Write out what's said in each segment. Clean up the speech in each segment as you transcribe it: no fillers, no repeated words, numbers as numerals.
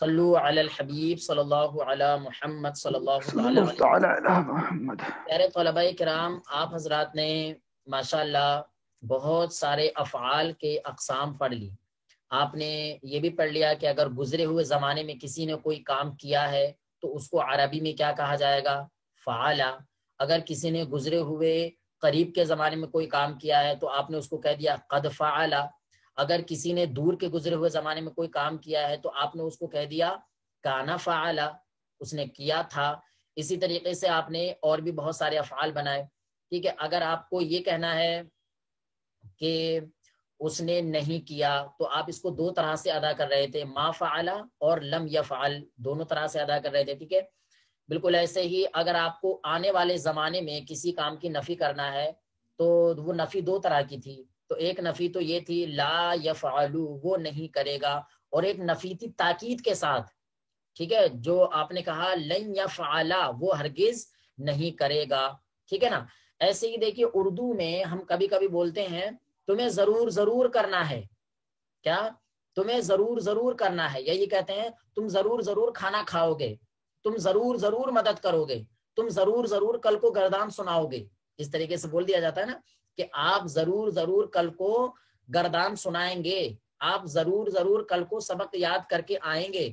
صلو علی الحبیب صلی اللہ علی محمد صلی اللہ صلی تعالی اللہ تعالی علی محمد۔ پیارے طلباء کرام، آپ حضرات نے ماشاءاللہ بہت سارے افعال کے اقسام پڑھ لی۔ آپ نے یہ بھی پڑھ لیا کہ اگر گزرے ہوئے زمانے میں کسی نے کوئی کام کیا ہے تو اس کو عربی میں کیا کہا جائے گا؟ فعلا۔ اگر کسی نے گزرے ہوئے قریب کے زمانے میں کوئی کام کیا ہے تو آپ نے اس کو کہہ دیا قد فعلا۔ اگر کسی نے دور کے گزرے ہوئے زمانے میں کوئی کام کیا ہے تو آپ نے اس کو کہہ دیا کانا فعلا، اس نے کیا تھا۔ اسی طریقے سے آپ نے اور بھی بہت سارے افعال بنائے، ٹھیک ہے۔ اگر آپ کو یہ کہنا ہے کہ اس نے نہیں کیا تو آپ اس کو دو طرح سے ادا کر رہے تھے، ما فعلا اور لم یفعل، دونوں طرح سے ادا کر رہے تھے، ٹھیک ہے۔ بالکل ایسے ہی اگر آپ کو آنے والے زمانے میں کسی کام کی نفی کرنا ہے تو وہ نفی دو طرح کی تھی۔ تو ایک نفی تو یہ تھی لا یفعلو، وہ نہیں کرے گا، اور ایک نفی تھی تاکید کے ساتھ، ٹھیک ہے، جو آپ نے کہا لن یفعلا، وہ ہرگز نہیں کرے گا، ٹھیک ہے نا۔ ایسے ہی دیکھیے اردو میں ہم کبھی کبھی بولتے ہیں تمہیں ضرور ضرور کرنا ہے، کیا؟ تمہیں ضرور ضرور کرنا ہے، یہی کہتے ہیں تم ضرور ضرور کھانا کھاؤ گے، تم ضرور ضرور مدد کرو گے، تم ضرور ضرور کل کو گردان سناؤ گے۔ اس طریقے سے بول دیا جاتا ہے نا کہ آپ ضرور ضرور کل کو گردان سنائیں گے، آپ ضرور ضرور کل کو سبق یاد کر کے آئیں گے۔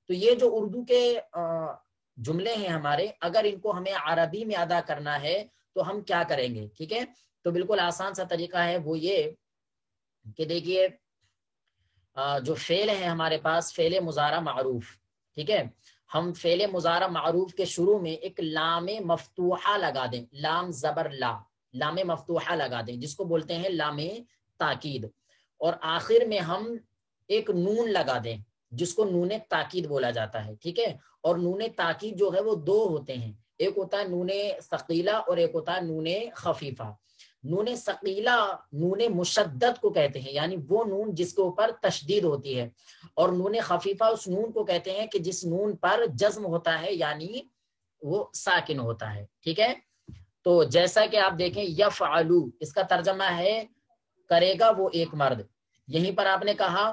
تو یہ جو اردو کے جملے ہیں ہمارے، اگر ان کو ہمیں عربی میں ادا کرنا ہے تو ہم کیا کریں گے؟ ٹھیک ہے، تو بالکل آسان سا طریقہ ہے، وہ یہ کہ دیکھیے جو فعل ہے ہمارے پاس فعل مضارع معروف، ٹھیک ہے، ہم فعل مضارع معروف کے شروع میں ایک لام مفتوحہ لگا دیں، لام زبر لا، لام مفتوحہ لگا دیں جس کو بولتے ہیں لام تاکید، اور آخر میں ہم ایک نون لگا دیں جس کو نون تاکید بولا جاتا ہے، ٹھیک ہے۔ اور نون تاکید جو ہے وہ دو ہوتے ہیں، ایک ہوتا ہے نون ثقیلہ اور ایک ہوتا ہے نون خفیفہ۔ نون ثقیلہ نون مشدد کو کہتے ہیں، یعنی وہ نون جس کے اوپر تشدید ہوتی ہے، اور نون خفیفہ اس نون کو کہتے ہیں کہ جس نون پر جزم ہوتا ہے، یعنی وہ ساکن ہوتا ہے، ٹھیک ہے۔ تو جیسا کہ آپ دیکھیں یفعلو، اس کا ترجمہ ہے کرے گا وہ ایک مرد۔ یہیں پر آپ نے کہا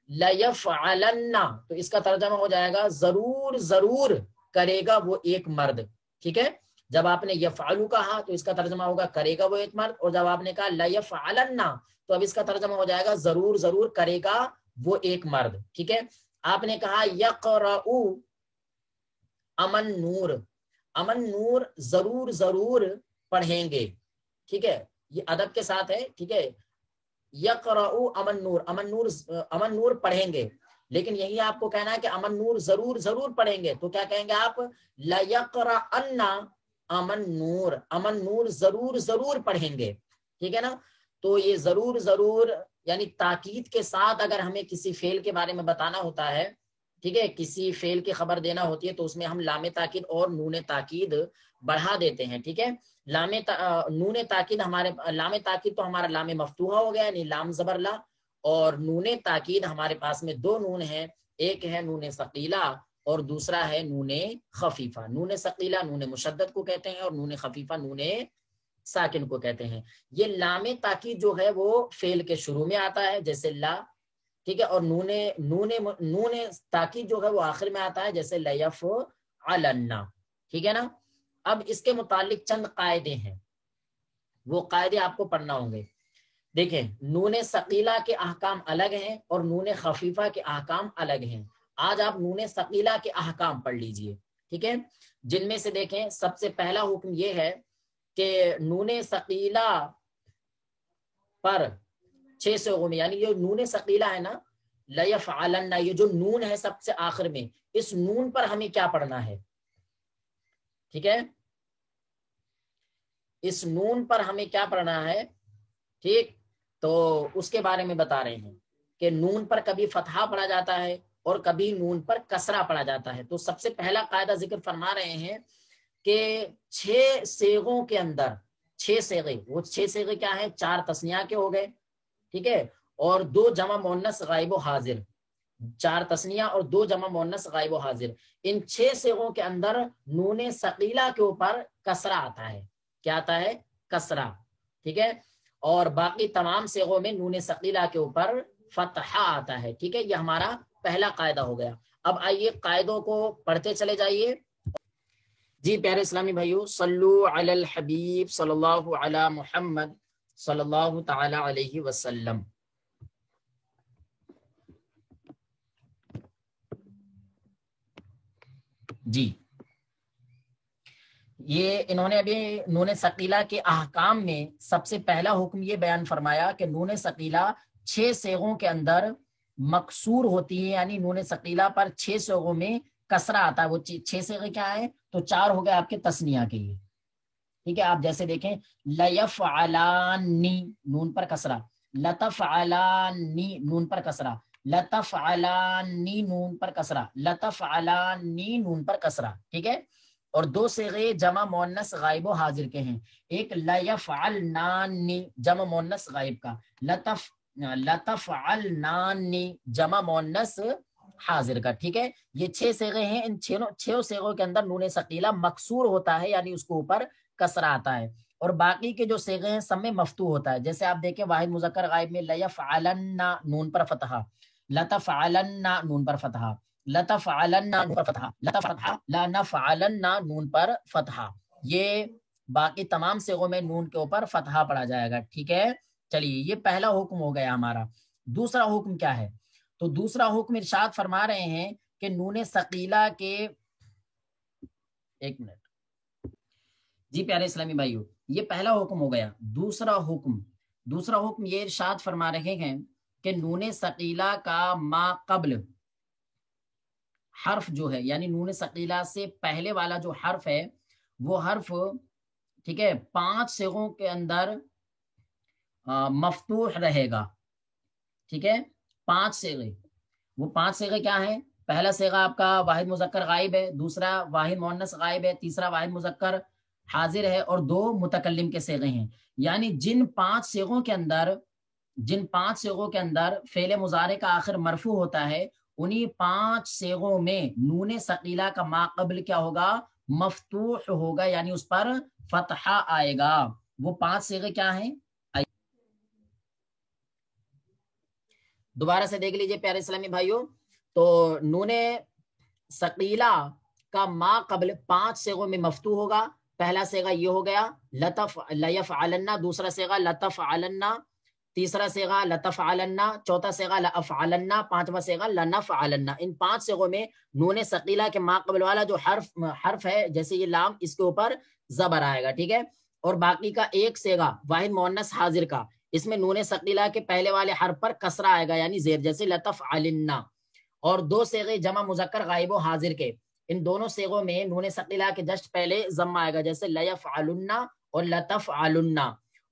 لَيَفْعَلَنَّ، تو اس کا ترجمہ ہو جائے گا ضرور ضرور کرے گا وہ ایک مرد، ٹھیک ہے۔ جب آپ نے یفعلو کہا تو اس کا ترجمہ ہوگا کرے گا وہ ایک مرد، اور جب آپ نے کہا لَيَفْعَلَنَّ تو اب اس کا ترجمہ ہو جائے گا ضرور ضرور کرے گا وہ ایک مرد، ٹھیک ہے۔ آپ نے کہا یقرؤ امن نور، امن نور ضرور ضرور پڑھیں گے، ٹھیک ہے، یہ ادب کے ساتھ ہے، ٹھیک ہے۔ یقرؤ امن نور، امن نور پڑھیں گے، لیکن یہی آپ کو کہنا ہے کہ امن نور ضرور ضرور پڑھیں گے، تو کیا کہیں گے آپ؟ لَيَقْرَأَنَّ امن نور، امن نور ضرور ضرور پڑھیں گے، ٹھیک ہے نا۔ تو یہ ضرور ضرور یعنی تاکید کے ساتھ اگر ہمیں کسی فعل کے بارے میں بتانا ہوتا ہے، ٹھیک ہے، کسی فعل کی خبر دینا ہوتی ہے تو اس میں ہم لام تاکید اور نون تاکید بڑھا دیتے ہیں، ٹھیک ہے۔ نون تاکید ہمارے لام تاکید تو ہمارا لام مفتوحہ ہو گیا، یعنی لام زبر لا، اور نون تاکید ہمارے پاس میں دو نون ہیں، ایک ہے نون ثقیلہ اور دوسرا ہے نون خفیفہ۔ نون ثقیلہ نون مشدد کو کہتے ہیں اور نون خفیفہ نون ساکن کو کہتے ہیں۔ یہ لام تاکید جو ہے وہ فعل کے شروع میں آتا ہے جیسے لا، ٹھیک ہے، اور نون تاکید جو ہے وہ آخر میں آتا ہے جیسے لیفعلن، ٹھیک ہے نا۔ اب اس کے متعلق چند قاعدے ہیں، وہ قاعدے آپ کو پڑھنا ہوں گے۔ دیکھیں نون ثقیلہ کے احکام الگ ہیں اور نون خفیفہ کے احکام الگ ہیں۔ آج آپ نون ثقیلہ کے احکام پڑھ لیجئے، ٹھیک ہے، جن میں سے دیکھیں سب سے پہلا حکم یہ ہے کہ نون ثقیلہ پر 6 صیغوں میں، یعنی یہ نون ثقیلہ ہے نا لیفعلن، یہ جو نون ہے سب سے آخر میں، اس نون پر ہمیں کیا پڑھنا ہے، ٹھیک ہے، اس نون پر ہمیں کیا پڑھنا ہے، ٹھیک۔ تو اس کے بارے میں بتا رہے ہیں کہ نون پر کبھی فتحہ پڑھا جاتا ہے اور کبھی نون پر کسرہ پڑھا جاتا ہے۔ تو سب سے پہلا قاعدہ ذکر فرما رہے ہیں کہ 6 صیغوں کے اندر، 6 صیغے، وہ 6 صیغے کیا ہیں؟ 4 تثنیہ کے ہو گئے، ٹھیک ہے، اور 2 جمع مؤنث غائب و حاضر، 4 تثنیہ اور 2 جمع مؤنث غائب و حاضر۔ ان 6 صیغوں کے اندر نون ثقیلہ کے اوپر کسرہ آتا ہے، کیا آتا ہے؟ کسرہ، ٹھیک ہے، اور باقی تمام صیغوں میں نون ثقیلہ کے اوپر فتحہ آتا ہے، ٹھیک ہے۔ یہ ہمارا پہلا قاعدہ ہو گیا۔ اب آئیے قاعدوں کو پڑھتے چلے جائیے. جی پیارے اسلامی بھائیو، صلو علی الحبیب صلی اللہ علی محمد صلی اللہ تعالی علیہ وسلم. جی یہ انہوں نے ابھی نون ثقیلہ کے احکام میں سب سے پہلا حکم یہ بیان فرمایا کہ نون ثقیلہ 6 صیغوں کے اندر مکسور ہوتی ہے، یعنی نون ثقیلہ پر 6 صیغوں میں کسرہ آتا ہے. وہ 6 صیغے کیا ہے؟ تو 4 ہو گئے آپ کے تثنیہ کے لیے. ٹھیک ہے، آپ جیسے دیکھیں لیفعلانی نون پر کسرہ، لتفعلانی نون پر کسرہ، لتفعلانی نون پر کسرہ، لتفعلانی نون پر کسرہ. ٹھیک ہے، اور 2 صیغے جمع مؤنث غائب و حاضر کے ہیں. ایک لیفعلنانی جمع مؤنث غائب کا، لتفعلنانی جمع مؤنث حاضر کا. ٹھیک ہے، یہ 6 صیغے ہیں. ان 6 صیغوں کے اندر نون ثقیلہ مکسور ہوتا ہے، یعنی اس کو اوپر کسرہ آتا ہے. اور باقی کے جو صیغے ہیں سب میں مفتوح ہوتا ہے. جیسے آپ دیکھیں واحد مذکر غائب میں لیفعلن نون پر فتحہ، لتفعلن نون پر فتحہ، لتفعلن نون پر فتحہ، لتفتحہ، لنفعلن نون پر فتحہ. یہ باقی تمام صیغوں میں نون کے اوپر فتحہ پڑا جائے گا. ٹھیک ہے، چلیے یہ پہلا حکم ہو گیا ہمارا. دوسرا حکم کیا ہے؟ تو دوسرا حکم ارشاد فرما رہے ہیں کہ نون ثقیلہ کے، ایک منٹ جی پیارے اسلامی بھائیو، یہ پہلا حکم ہو گیا. دوسرا حکم یہ ارشاد فرما رہے ہیں کہ نون ثقیلہ کا ما قبل حرف جو ہے، یعنی نون ثقیلہ سے پہلے والا جو حرف ہے وہ حرف، ٹھیک ہے، 5 صیغوں کے اندر مفتوح رہے گا. ٹھیک ہے، 5 صیغے. وہ 5 صیغے کیا ہیں؟ پہلا صیغہ آپ کا واحد مذکر غائب ہے، دوسرا واحد مؤنث غائب ہے، تیسرا واحد مذکر حاضر ہے، اور 2 متکلم کے صیغے ہیں. یعنی جن 5 صیغوں کے اندر فعل مضارع کا آخر مرفوع ہوتا ہے، انہی 5 صیغوں میں نون ثقیلہ کا ما قبل کیا ہوگا؟ مفتوح ہوگا، یعنی اس پر فتحہ آئے گا. وہ 5 صیغے کیا ہیں؟ دوبارہ سے دیکھ لیجئے پیارے اسلامی بھائیوں. تو نون ثقیلہ کا ما قبل 5 صیغوں میں مفتوح ہوگا. پہلا صیغہ یہ ہو گیا لیفعلن، دوسرا صیغہ لتفعلن، تیسرا صیغہ لتفعلن، چوتھا صیغہ لافعلن، پانچواں صیغہ لنفعلن. ان 5 صیغوں میں نون ثقیلہ کے ما قبل والا جو حرف ہے، جیسے یہ لام، اس کے اوپر زبر آئے گا. ٹھیک ہے، اور باقی کا ایک صیغہ واحد مؤنث حاضر کا، اس میں نون ثقیلہ کے پہلے والے حرف پر کسرہ آئے گا، یعنی زیر، جیسے لتفعلن. اور 2 صیغے جمع مذکر غائب و حاضر کے، ان دونوں صیغوں میں نون ثقیلہ کے جسٹ پہلے ضم آئے گا، جیسے لیفعلن اور لتفعلن.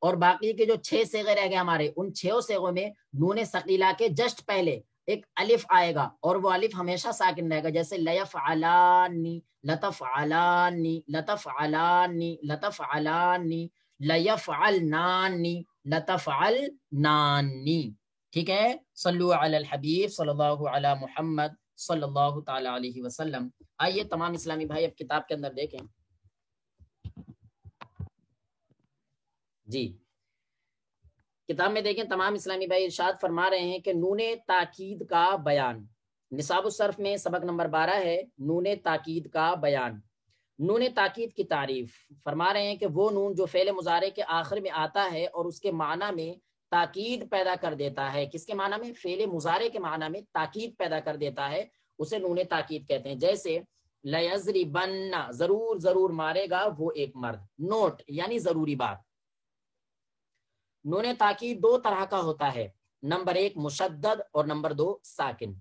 اور باقی کے جو 6 صیغے رہ گئے ہمارے، ان 6 صیغوں میں نون ثقیلہ کے جسٹ پہلے ایک الف آئے گا، اور وہ الف ہمیشہ ساکن رہے گا، جیسے لیفعلانی، لتفعلانی، لتفعلانی، لتفعلانی، لیفعلنانی، لتفعلنانی. ٹھیک ہے، صلو علی الحبیب صلی اللہ علی محمد صلی اللہ تعالی علیہ وسلم. آئیے تمام اسلامی بھائی اب کتاب کے اندر دیکھیں. جی کتاب میں دیکھیں تمام اسلامی بھائی، ارشاد فرما رہے ہیں کہ نون تاکید کا بیان. نصاب الصرف میں سبق نمبر 12 ہے، نون تاکید کا بیان. نون تاکید کی تعریف فرما رہے ہیں کہ وہ نون جو فعل مضارع کے آخر میں آتا ہے اور اس کے معنی میں تاکید پیدا کر دیتا ہے. کس کے معنی میں؟ فعل مضارع کے معنی میں تاکید پیدا کر دیتا ہے، اسے نون تاکید کہتے ہیں. جیسے لیضربن، ضرور ضرور مارے گا وہ ایک مرد. نوٹ یعنی ضروری بات. نون تاکید 2 طرح کا ہوتا ہے، نمبر 1 مشدد اور نمبر 2 ساکن.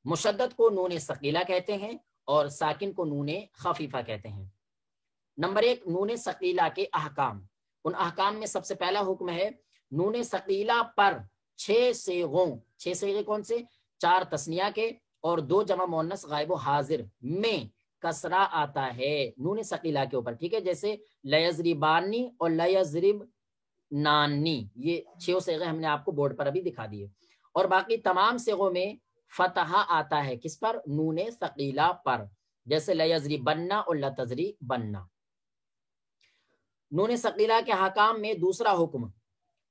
مشدد کو نون ثقیلہ کہتے ہیں اور ساکن کو نون خفیفہ کہتے ہیں. نمبر 1 نون ثقیلہ کے احکام. ان احکام میں سب سے پہلا حکم ہے نون ثقیلہ پر 6 صیغوں، 6 صیغے کون سے؟ 4 تثنیہ کے اور 2 جمع مؤنث غائب و حاضر میں کسرہ آتا ہے نون ثقیلہ کے اوپر. ٹھیک ہے، جیسے لیضربانی اور لیضرب نانی، یہ 6 صیغے ہم نے آپ کو بورڈ پر ابھی دکھا دیے. اور باقی تمام صیغوں میں فتحہ آتا ہے، کس پر؟ نون ثقیلہ پر، جیسے لیضربن اور لتضربن. نون ثقیلہ کے حکام میں دوسرا حکم،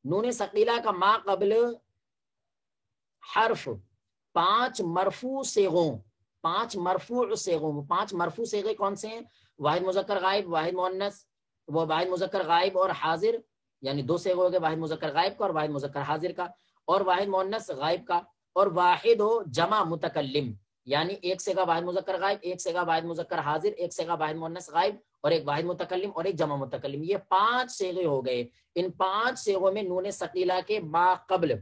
نون ثقیلہ کا ما قبل حرف 5 مرفوع صیغوں 5 مرفوع صیغوں، 5 مرفوع صیغے کون سے ہیں؟ واحد مذکر غائب، واحد مؤنث، وہ واحد مذکر غائب اور حاضر، یعنی 2 صیغے ہو گئے، واحد مذکر غائب کا اور واحد مذکر حاضر کا، اور واحد مؤنث غائب کا، اور واحد ہو جمع متکلم، یعنی 1 صیغہ واحد مذکر غائب، 1 صیغہ واحد مذکر حاضر، 1 صیغہ واحد مؤنث غائب، اور 1 واحد متکلم اور 1 جمع متکلم. یہ 5 صیغے ہو گئے. ان 5 صیغوں میں نون ثقیلہ کے ما قبل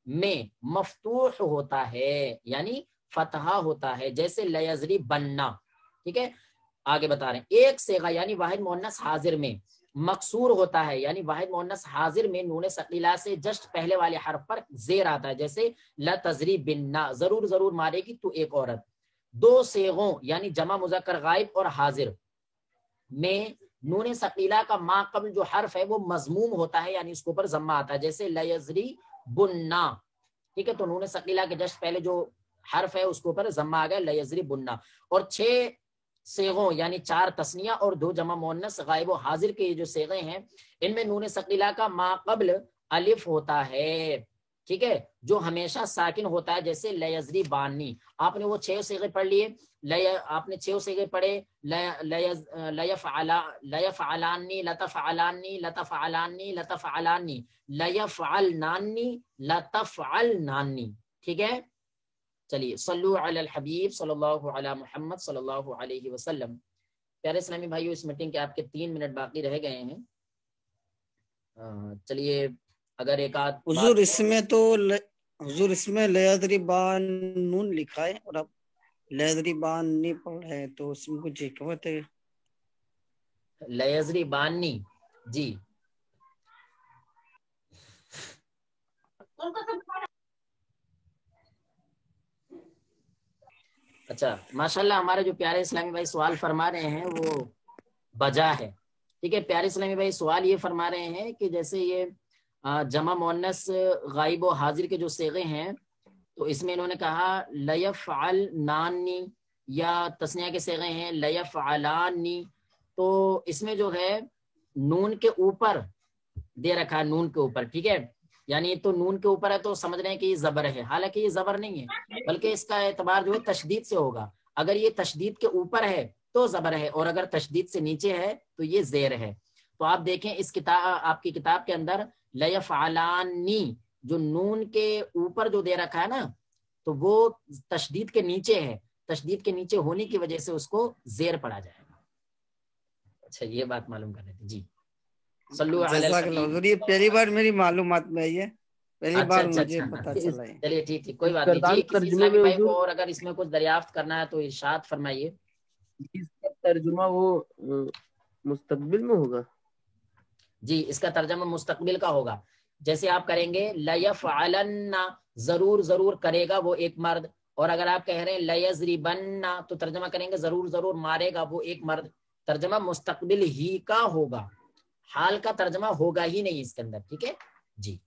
میں مفتوح ہوتا ہے، یعنی فتحہ ہوتا ہے، جیسے لیزری بننا. ٹھیک ہے، آگے بتا رہے ہیں. 1 صیغہ یعنی واحد مؤنث حاضر میں مقصور ہوتا ہے، یعنی واحد مؤنث حاضر میں نون ثقیلہ سے جسٹ پہلے والے حرف پر زیر آتا ہے، جیسے لتزری بننا، ضرور ضرور مارے گی تو ایک عورت. 2 صیغوں یعنی جمع مذکر غائب اور حاضر میں نون ثقیلہ کا ما قبل جو حرف ہے وہ مضموم ہوتا ہے، یعنی اس کے اوپر ضمہ آتا ہے، جیسے لیزری بننا. ٹھیک ہے، تو نون ثقیلہ کے جسٹ پہلے جو حرف ہے اس کے اوپر ضمہ آ گیا، لیزری بننا. اور 6 صیغوں یعنی 4 تثنیہ اور 2 جمع مؤنث غائب و حاضر کے یہ جو صیغے ہیں، ان میں نون ثقیلہ کا ما قبل الف ہوتا ہے. ٹھیک ہے، جو ہمیشہ ساکن ہوتا ہے، جیسے لیزری بانی. آپ نے وہ 6 صیغے پڑھ لیے، آپ نے 6 صیغے پڑھے، لیفعلانی، لتفعلانی، لتفعلانی، لتفعلانی، لیفعلنانی، لتفعلنانی. ٹھیک ہے، چلیے صلو علی الحبیب صلی اللہ علی محمد صلی اللہ علیہ وسلم. پیارے اسلامی بھائیو، اس میٹنگ کے آپ کے 3 منٹ باقی رہ گئے ہیں. چلیے اگر ایک آدھ حضور اس میں تو حضور اس میں لیضربان نون لکھا ہے اور اب لیضربان نہیں پڑھ ہے، تو اس میں کچھ حکمت ہے؟ لیضربانی، جی اچھا ماشاءاللہ، ہمارے جو پیارے اسلامی بھائی سوال فرما رہے ہیں وہ بجا ہے. ٹھیک ہے، پیارے اسلامی بھائی سوال یہ فرما رہے ہیں کہ جیسے یہ جمع مؤنث غائب و حاضر کے جو صیغے ہیں، تو اس میں انہوں نے کہا لیفعلنانی، یا تثنیہ کے صیغے ہیں لیفعلانی، تو اس میں جو ہے نون کے اوپر دے رکھا ہے، نون کے اوپر. ٹھیک ہے، یعنی تو نون کے اوپر ہے تو سمجھ رہے ہیں کہ یہ زبر ہے، حالانکہ یہ زبر نہیں ہے، بلکہ اس کا اعتبار جو ہے تشدید سے ہوگا. اگر یہ تشدید کے اوپر ہے تو زبر ہے، اور اگر تشدید سے نیچے ہے تو یہ زیر ہے. تو آپ دیکھیں اس کتاب، آپ کی کتاب کے اندر لیفعلانی جو نون کے اوپر جو دے رکھا ہے نا، تو وہ تشدید کے نیچے ہے، تشدید کے نیچے ہونے کی وجہ سے اس کو زیر پڑھا جائے گا. اچھا یہ بات معلوم کر رہے تھے. جی صلو علی جزاک اللہ الحبیب. حضور، یہ پہلی بار میری معلومات میں آئی ہے، پہلی اچھا بار اچھا مجھے اچھا، پتا چلا ہے. چلیے ٹھیک ٹھیک، کوئی بات نہیں. کردان جی کسی ترجمے اسلامی میں بھائی حضور کو اور اگر اس میں کچھ دریافت کرنا ہے تو ارشاد فرمائیے. اس کا ترجمہ وہ مستقبل میں ہوگا؟ جی اس کا ترجمہ مستقبل کا ہوگا. جیسے آپ کریں گے لیفعلن، ضرور ضرور کرے گا وہ ایک مرد، اور اگر آپ کہہ رہے ہیں لیضربن تو ترجمہ کریں گے ضرور ضرور مارے گا وہ ایک مرد. ترجمہ مستقبل ہی کا ہوگا، حال کا ترجمہ ہوگا ہی نہیں اس کے اندر. ٹھیک ہے جی.